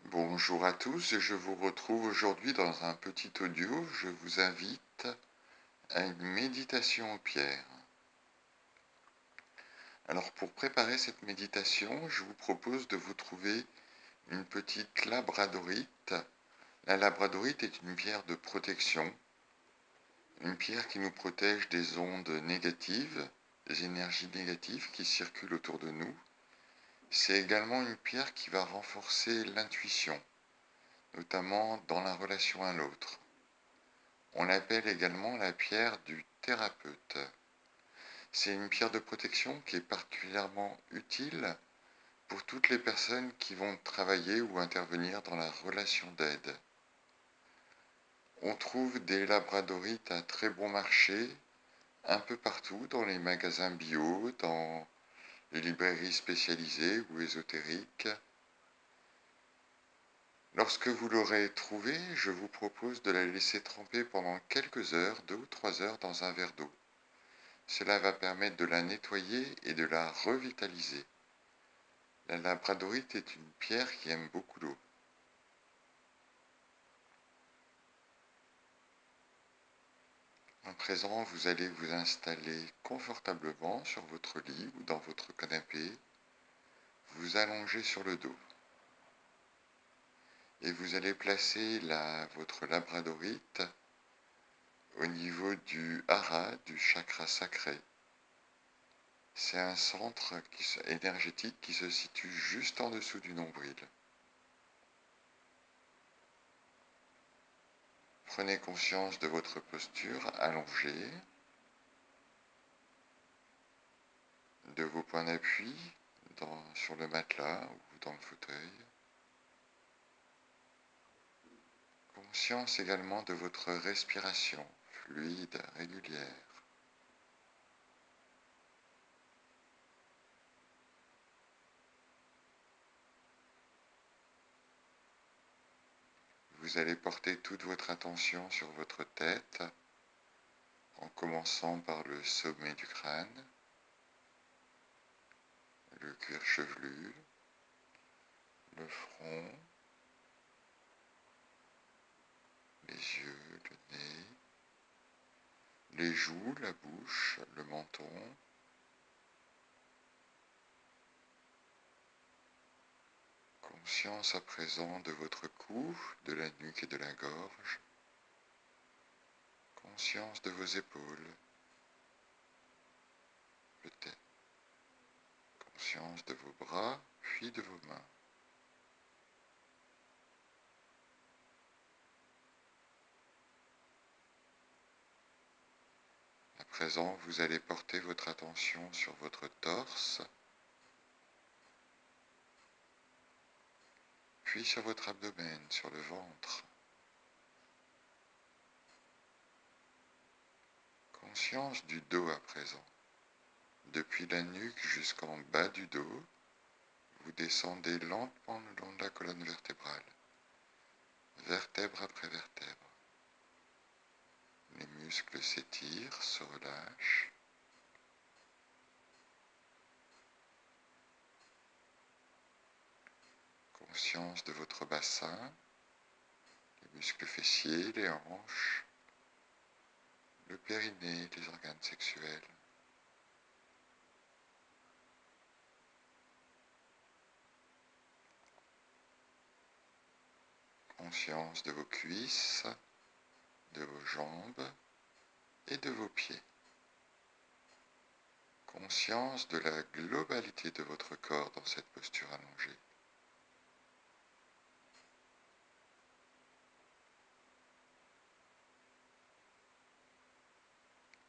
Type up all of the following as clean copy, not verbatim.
Bonjour à tous, je vous retrouve aujourd'hui dans un petit audio. Je vous invite à une méditation aux pierres. Alors pour préparer cette méditation, je vous propose de vous trouver une petite labradorite. La labradorite est une pierre de protection, une pierre qui nous protège des ondes négatives, des énergies négatives qui circulent autour de nous. C'est également une pierre qui va renforcer l'intuition, notamment dans la relation à l'autre. On l'appelle également la pierre du thérapeute. C'est une pierre de protection qui est particulièrement utile pour toutes les personnes qui vont travailler ou intervenir dans la relation d'aide. On trouve des labradorites à très bon marché un peu partout dans les magasins bio, dans les librairies spécialisées ou ésotériques. Lorsque vous l'aurez trouvée, je vous propose de la laisser tremper pendant quelques heures, 2 ou 3 heures, dans un verre d'eau. Cela va permettre de la nettoyer et de la revitaliser. La labradorite est une pierre qui aime beaucoup l'eau. À présent, vous allez vous installer confortablement sur votre lit ou dans votre canapé, vous allonger sur le dos. Et vous allez placer votre labradorite au niveau du hara, du chakra sacré. C'est un centre énergétique qui se situe juste en dessous du nombril. Prenez conscience de votre posture allongée, de vos points d'appui sur le matelas ou dans le fauteuil. Conscience également de votre respiration fluide, régulière. Vous allez porter toute votre attention sur votre tête, en commençant par le sommet du crâne, le cuir chevelu, le front, les yeux, le nez, les joues, la bouche, le menton. Conscience à présent de votre cou, de la nuque et de la gorge. Conscience de vos épaules, peut-être. Conscience de vos bras, puis de vos mains. À présent, vous allez porter votre attention sur votre torse, puis sur votre abdomen, sur le ventre. Conscience du dos à présent. Depuis la nuque jusqu'en bas du dos, vous descendez lentement le long de la colonne vertébrale, vertèbre après vertèbre. Les muscles s'étirent, se relâchent. Conscience de votre bassin, les muscles fessiers, les hanches, le périnée, les organes sexuels. Conscience de vos cuisses, de vos jambes et de vos pieds. Conscience de la globalité de votre corps dans cette posture allongée.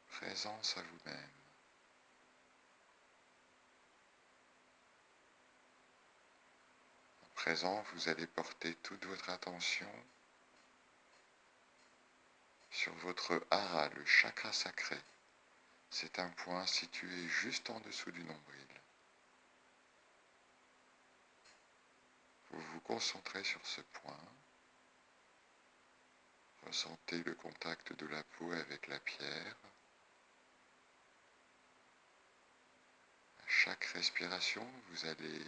Présence à vous-même. À présent, vous allez porter toute votre attention sur votre hara, le chakra sacré. C'est un point situé juste en dessous du nombril. Vous vous concentrez sur ce point. Ressentez le contact de la peau avec la pierre. À chaque respiration, vous allez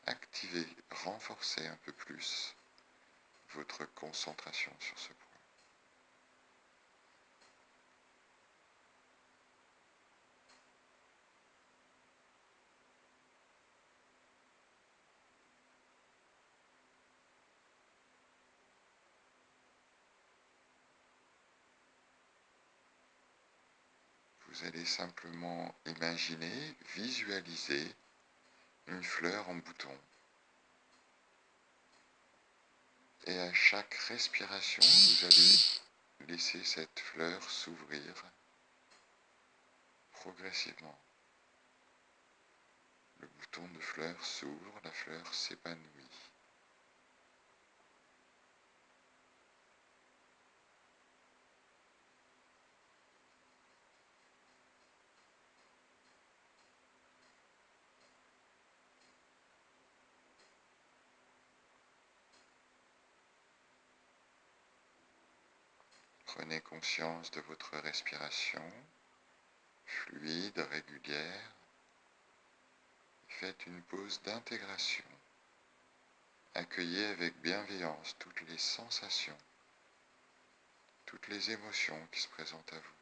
activer, renforcer un peu plus votre concentration sur ce point. Vous allez simplement imaginer, visualiser une fleur en bouton. Et à chaque respiration, vous allez laisser cette fleur s'ouvrir progressivement. Le bouton de fleur s'ouvre, la fleur s'épanouit. Prenez conscience de votre respiration, fluide, régulière. Faites une pause d'intégration. Accueillez avec bienveillance toutes les sensations, toutes les émotions qui se présentent à vous,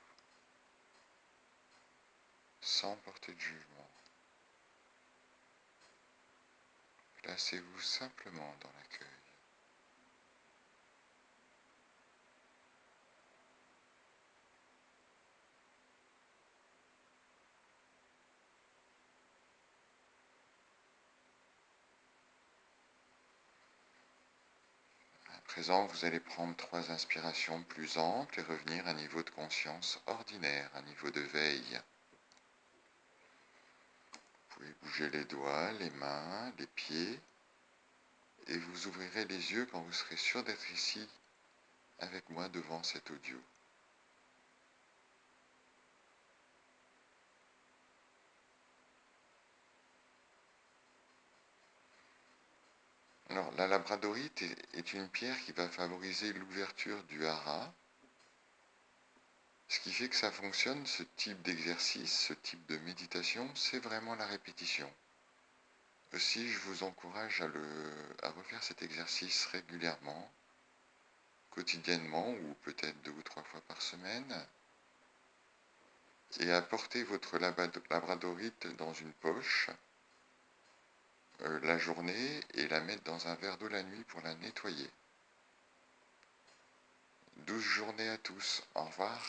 sans porter de jugement. Placez-vous simplement dans l'accueil. À présent, vous allez prendre 3 inspirations plus amples et revenir à un niveau de conscience ordinaire, un niveau de veille. Vous pouvez bouger les doigts, les mains, les pieds, et vous ouvrirez les yeux quand vous serez sûr d'être ici avec moi devant cet audio. Alors, la labradorite est une pierre qui va favoriser l'ouverture du hara, ce qui fait que ça fonctionne, ce type d'exercice, ce type de méditation, c'est vraiment la répétition. Aussi, je vous encourage à refaire cet exercice régulièrement, quotidiennement ou peut-être 2 ou 3 fois par semaine, et à porter votre labradorite dans une poche la journée et la mettre dans un verre d'eau la nuit pour la nettoyer. 12 journées à tous. Au revoir.